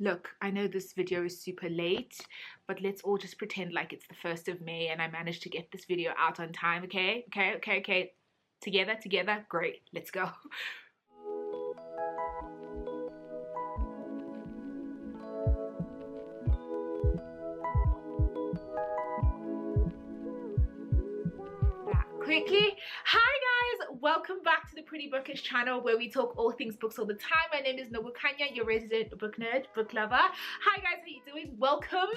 Look, I know this video is super late, but let's all just pretend like it's the 1st of May and I managed to get this video out on time, okay? Okay. Together, great, let's go. Quickly, hi guys, welcome back to the Pretty Bookish channel where we talk all things books all the time. My name is Nobukanya, your resident book nerd, book lover. Hi guys, how you doing? Welcome.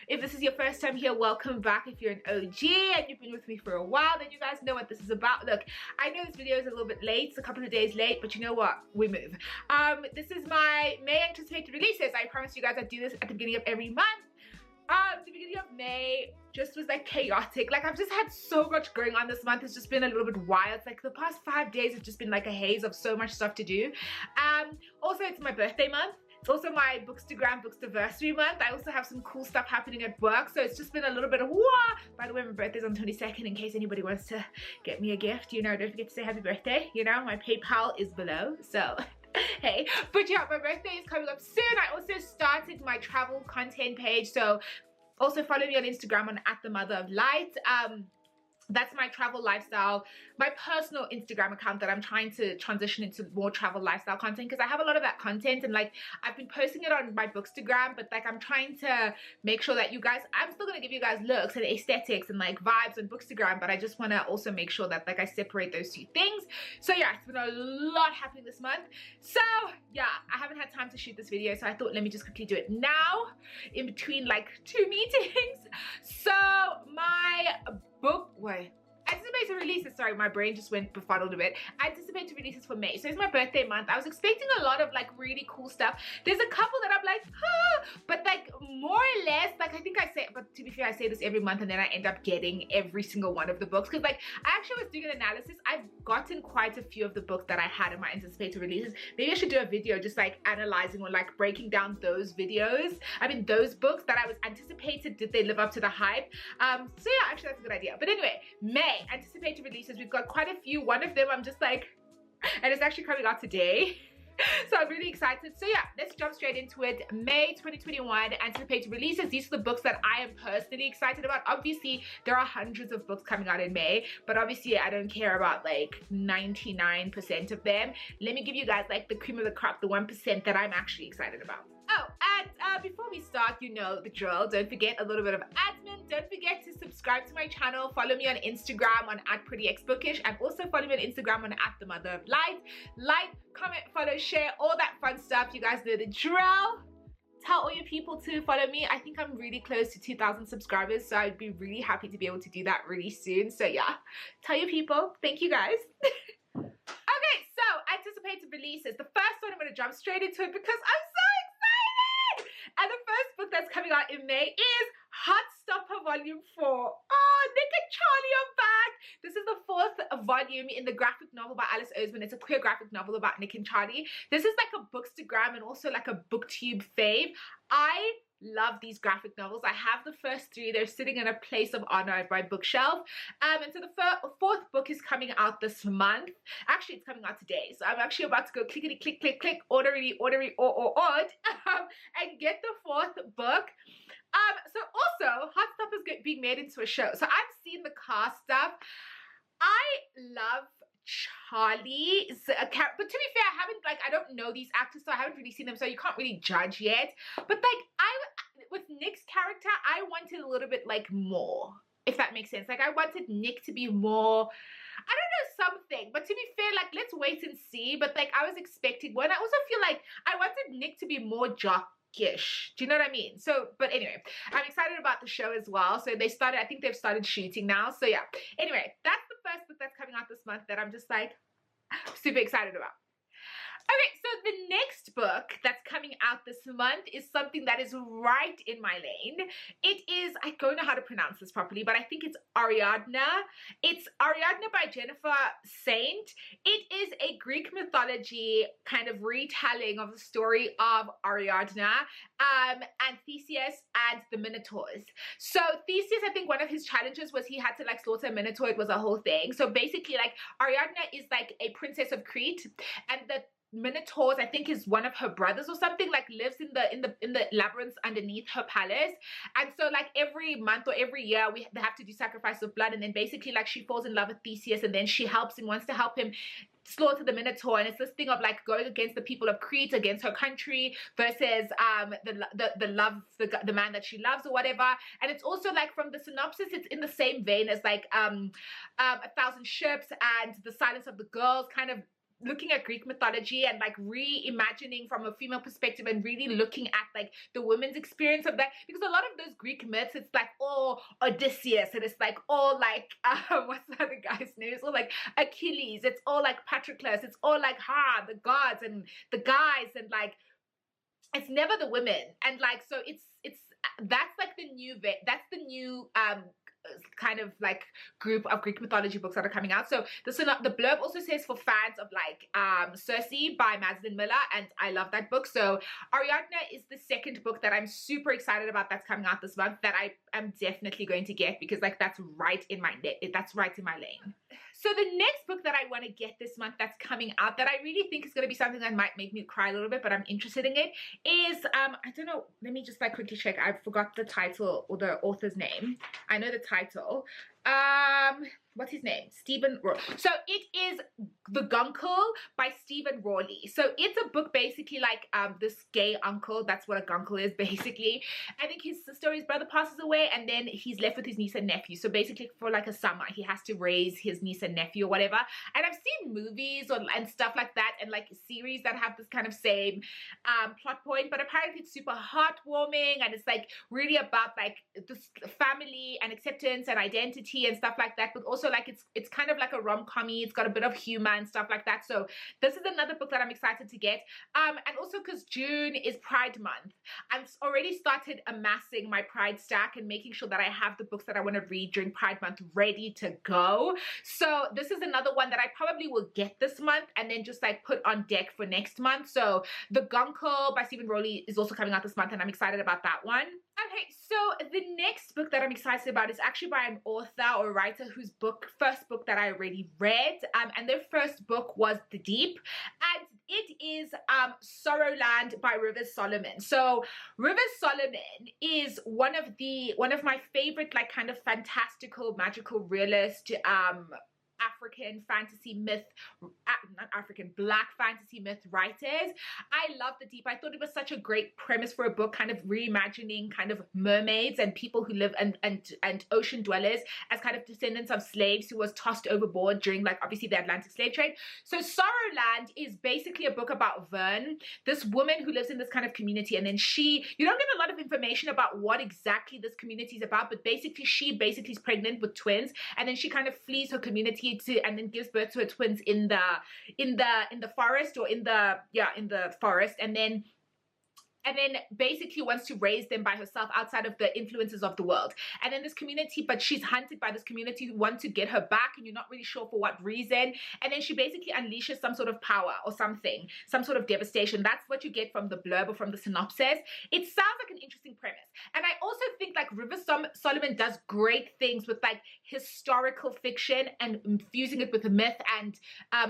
If this is your first time here, welcome back. If you're an OG and you've been with me for a while, then you guys know what this is about. Look, I know this video is a little bit late, it's a couple of days late, but you know what, we move. This is my May anticipated releases. I promise you guys I do this at the beginning of every month. The beginning of May just was like chaotic. Like I've just had so much going on this month. It's just been a little bit wild. It's like the past 5 days have just been like a haze of so much stuff to do. Also it's my birthday month. It's also my Bookstagram Bookstaversary month. I also have some cool stuff happening at work, so it's just been a little bit of wah. By the way, my birthday's on 22nd, in case anybody wants to get me a gift. You know, don't forget to say happy birthday. You know, my PayPal is below, so hey. But yeah, my birthday is coming up soon. I also started my travel content page, so also follow me on Instagram on @themotheroflight. That's my travel lifestyle, my personal Instagram account that I'm trying to transition into more travel lifestyle content, because I have a lot of that content and like I've been posting it on my Bookstagram, but like I'm trying to make sure that you guys, I'm still gonna give you guys looks and aesthetics and like vibes on Bookstagram, but I just want to also make sure that like I separate those two things. So yeah, it's been a lot happening this month. So yeah, I haven't had time to shoot this video, so I thought let me just quickly do it now in between like 2 meetings. So my book, anticipated releases, sorry, my brain just went befuddled a bit. Anticipated releases for May. So it's my birthday month. I was expecting a lot of like really cool stuff. There's a couple that I'm like, but like more or less, like I think I say, but to be fair, I say this every month and then I end up getting every single one of the books. Cause like I actually was doing an analysis. I've gotten quite a few of the books that I had in my anticipated releases. Maybe I should do a video just like analyzing or like breaking down those videos. I mean, those books that I was anticipated, did they live up to the hype? So yeah, actually that's a good idea. But anyway, May anticipated releases, we've got quite a few. One of them I'm just like, and it's actually coming out today. So I'm really excited. So yeah, let's jump straight into it. May 2021 anticipated releases. These are the books that I am personally excited about. Obviously, there are hundreds of books coming out in May, but obviously I don't care about like 99% of them. Let me give you guys like the cream of the crop, the 1% that I'm actually excited about. Oh, and before we start, you know the drill. Don't forget a little bit of admin. Don't forget to subscribe to my channel. Follow me on Instagram on @prettyxbookish, and also follow me on Instagram on @themotheroflight. Like, comment, follow, share, all that fun stuff. You guys know the drill. Tell all your people to follow me. I think I'm really close to 2,000 subscribers, so I'd be really happy to be able to do that really soon. So yeah, tell your people. Thank you guys. Okay, so anticipated releases. The first one, I'm going to jump straight into it because I'm so excited. And the first book that's coming out in May is Hotstopper Volume 4. Oh, Nick and Charlie are back. This is the 4th volume in the graphic novel by Alice Oseman. It's a queer graphic novel about Nick and Charlie. This is like a Bookstagram and also like a BookTube fave. I love these graphic novels. I have the first 3. They're sitting in a place of honor at my bookshelf. And so the 4th book is coming out this month. Actually, it's coming out today. So I'm actually about to go clickety click click click ordery and get the 4th book. So also Hotstopper is being made into a show. So I've seen the cast stuff. I love Charlie's character, but to be fair, I don't know these actors, so I haven't really seen them, so you can't really judge yet. But like with Nick's character, I wanted a little bit like more, if that makes sense. Like I wanted Nick to be more, I don't know, something. But to be fair, like let's wait and see. But like I was expecting one. I also feel like I wanted Nick to be more jockish. Do you know what I mean? So, but anyway, I'm excited about the show as well. So I think they've started shooting now. So yeah. Anyway, that's the first book that's coming out this month that I'm just like super excited about. Okay, so the next book that's coming out this month is something that is right in my lane. It is, I don't know how to pronounce this properly, but I think it's Ariadna. It's Ariadna by Jennifer Saint. It is a Greek mythology kind of retelling of the story of Ariadna and Theseus and the Minotaurs. So Theseus, I think one of his challenges was he had to like slaughter a Minotaur. It was a whole thing. So basically like Ariadna is like a princess of Crete, and the minotaurs, I think, is one of her brothers or something, like lives in the labyrinths underneath her palace. And so like every month or every year they have to do sacrifice of blood, and then basically like she falls in love with Theseus, and then she wants to help him slaughter the minotaur. And it's this thing of like going against the people of Crete, against her country, versus the man that she loves or whatever. And it's also like, from the synopsis, it's in the same vein as like 1,000 Ships and The Silence of the Girls, kind of looking at Greek mythology and like reimagining from a female perspective, and really looking at like the women's experience of that. Because a lot of those Greek myths, it's like all Odysseus, and it's like all like what's the other guy's name, it's all like Achilles, it's all like Patroclus, it's all like the gods and the guys, and like it's never the women. And like, so it's that's like the new kind of like group of Greek mythology books that are coming out. So the blurb also says for fans of like Circe by Madeline Miller, and I love that book. So Ariadna is the second book that I'm super excited about that's coming out this month, that I am definitely going to get, because like that's right in my lane. So the next book that I want to get this month that's coming out, that I really think is going to be something that might make me cry a little bit, but I'm interested in it, is I don't know, let me just like quickly check. I forgot the title or the author's name. I know the title. What's his name? Stephen Rawley. So it is The Guncle by Stephen Rawley. So it's a book basically like this gay uncle. That's what a guncle is basically. I think his sister or his brother passes away, and then he's left with his niece and nephew. So basically for like a summer, he has to raise his niece and nephew or whatever. And I've seen movies and stuff like that, and like series that have this kind of same plot point, but apparently it's super heartwarming, and it's like really about like this family and acceptance and identity and stuff like that, but also like it's kind of like a rom-com-y. It's got a bit of humor and stuff like that. So this is another book that I'm excited to get. And also because June is Pride Month, I've already started amassing my Pride stack and making sure that I have the books that I want to read during Pride Month ready to go. So this is another one that I probably will get this month and then just like put on deck for next month. So The Guncle by Stephen Rawley is also coming out this month, and I'm excited about that one. Okay, so the next book that I'm excited about is actually by an author or writer whose first book that I already read, and their first book was The Deep, and it is Sorrowland by Rivers Solomon. So Rivers Solomon is one of my favorite like kind of fantastical, magical, realist African fantasy myth, Black fantasy myth writers. I love The Deep. I thought it was such a great premise for a book, kind of reimagining kind of mermaids and people who live and ocean dwellers as kind of descendants of slaves who was tossed overboard during like obviously the Atlantic slave trade. So Sorrowland is basically a book about Vern, this woman who lives in this kind of community, and then you don't get a lot of information about what exactly this community is about, but basically she is pregnant with twins, and then she kind of flees her community and then gives birth to her twins in the forest, or in the forest, and then basically wants to raise them by herself outside of the influences of the world. And then this community, but she's hunted by this community who want to get her back, and you're not really sure for what reason. And then she basically unleashes some sort of power or something, some sort of devastation. That's what you get from the blurb or from the synopsis. It sounds like an interesting premise. And I also think like Rivers Solomon does great things with like historical fiction and infusing it with myth and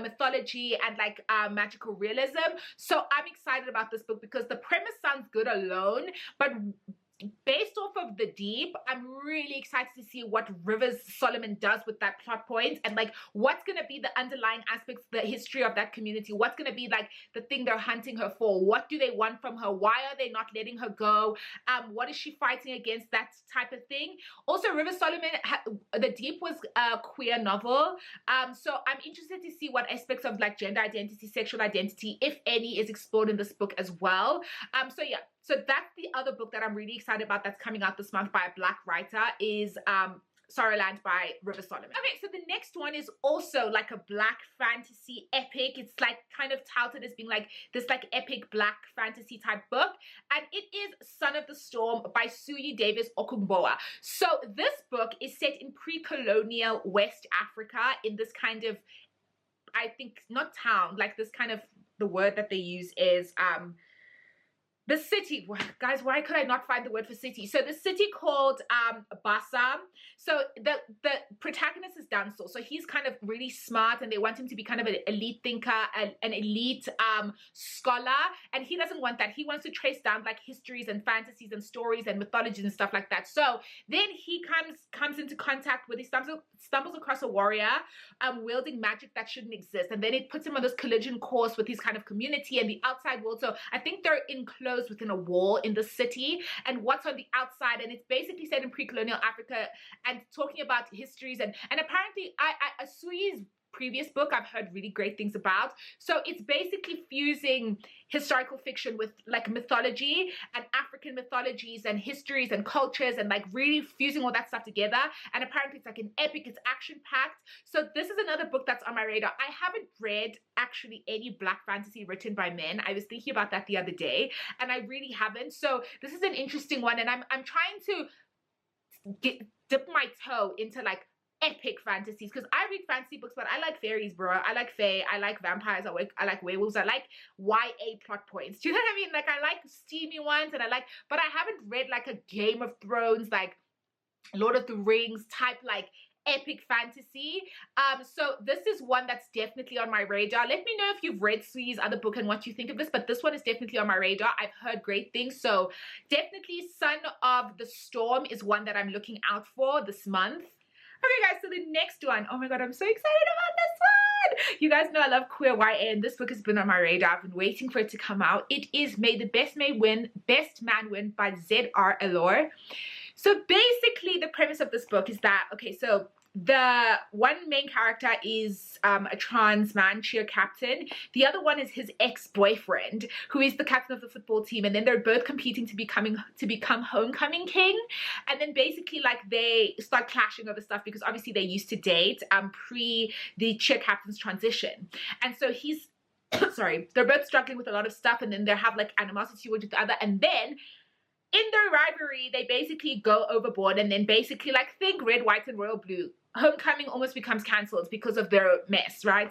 mythology and like magical realism. So I'm excited about this book because the premise sounds good alone, but based off of The Deep, I'm really excited to see what Rivers Solomon does with that plot point, and like what's going to be the underlying aspects, the history of that community, what's going to be like the thing they're hunting her for, what do they want from her, why are they not letting her go, what is she fighting against, that type of thing. Also, Rivers Solomon, The Deep was a queer novel, so I'm interested to see what aspects of like gender identity, sexual identity, if any, is explored in this book as well. So yeah, so that's the other book that I'm really excited about that's coming out this month by a Black writer, is Sorrowland by Rivers Solomon. Okay, so the next one is also like a Black fantasy epic. It's like kind of touted as being like this like epic Black fantasy type book, and it is Son of the Storm by Suyi Davis Okungboa. So this book is set in pre-colonial West Africa, in this kind of, I think, not town, like this kind of, the word that they use is the city, guys, why could I not find the word for city? So the city called Bassa. So the protagonist is Dancel. So he's kind of really smart, and they want him to be kind of an elite thinker, an elite scholar, and he doesn't want that. He wants to trace down like histories and fantasies and stories and mythologies and stuff like that. So then he comes into contact with, he stumbles across a warrior wielding magic that shouldn't exist, and then it puts him on this collision course with his kind of community and the outside world. So I think they're enclosed within a wall in the city, and what's on the outside, and it's basically set in pre-colonial Africa and talking about histories, and apparently Asuyi's previous book I've heard really great things about. So it's basically fusing historical fiction with like mythology and African mythologies and histories and cultures, and like really fusing all that stuff together. And apparently it's like an epic, it's action packed. So this is another book that's on my radar. I haven't read actually any black fantasy written by men. I was thinking about that the other day, and I really haven't. So this is an interesting one, and I'm trying to dip my toe into like epic fantasies, because I read fantasy books, but I like fairies, bro. I like fae, I like vampires, I like werewolves, I like YA plot points. Do you know what I mean? Like I like steamy ones, and but I haven't read like a Game of Thrones, like Lord of the Rings type like epic fantasy. So this is one that's definitely on my radar. Let me know if you've read Suyi's other book and what you think of this, but this one is definitely on my radar. I've heard great things. So definitely Son of the Storm is one that I'm looking out for this month. Okay guys, so the next one, oh my god, I'm so excited about this one. You guys know I love queer YA, and this book has been on my radar. I've been waiting for it to come out. It is May the Best Man Win by Z.R. Allure. So basically the premise of this book is that, okay, so the one main character is a trans man cheer captain. The other one is his ex-boyfriend, who is the captain of the football team, and then they're both competing to become homecoming king. And then basically like they start clashing over stuff, because obviously they used to date pre the cheer captain's transition. And so he's sorry, they're both struggling with a lot of stuff, and then they have like animosity towards each other, and then in their rivalry they basically go overboard, and then basically like think red, white and royal blue. Homecoming almost becomes cancelled because of their mess, right?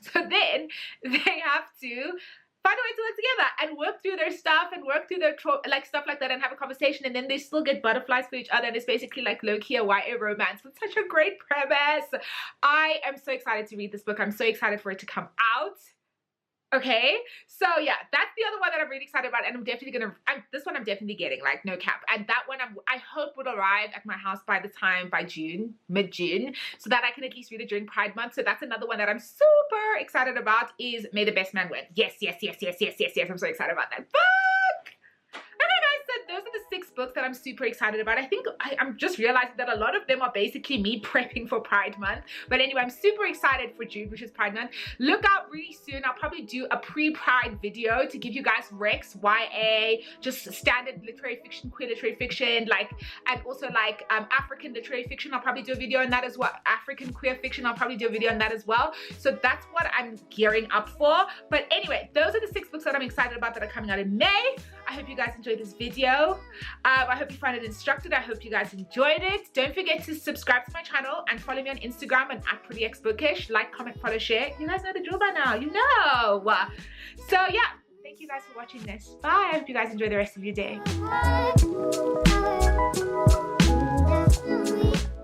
So then they have to find a way to work together and work through their stuff and work through their like stuff like that, and have a conversation, and then they still get butterflies for each other, and it's basically like low-key a YA romance with such a great premise. I am so excited to read this book. I'm so excited for it to come out. Okay, so yeah, that's the other one that I'm really excited about, and I'm definitely gonna, this one I'm definitely getting, like no cap. And that one I hope would arrive at my house by June, mid-June, so that I can at least read it during Pride Month. So that's another one that I'm super excited about, is May the Best Man Win. Yes, yes, yes, yes, yes, yes, yes, I'm so excited about that book. Those are the 6 books that I'm super excited about. I think I'm just realizing that a lot of them are basically me prepping for Pride Month. But anyway, I'm super excited for June, which is Pride Month. Look out really soon. I'll probably do a pre-Pride video to give you guys Rex, YA, just standard literary fiction, queer literary fiction, like, and also like African literary fiction. I'll probably do a video on that as well. African queer fiction, I'll probably do a video on that as well. So that's what I'm gearing up for. But anyway, those are the 6 books that I'm excited about that are coming out in May. I hope you guys enjoyed this video. I hope you find it instructive. I hope you guys enjoyed it. Don't forget to subscribe to my channel and follow me on Instagram and @PrettyXBookish. Like, comment, follow, share. You guys know the drill by now. You know. So yeah, thank you guys for watching this. Bye. I hope you guys enjoy the rest of your day.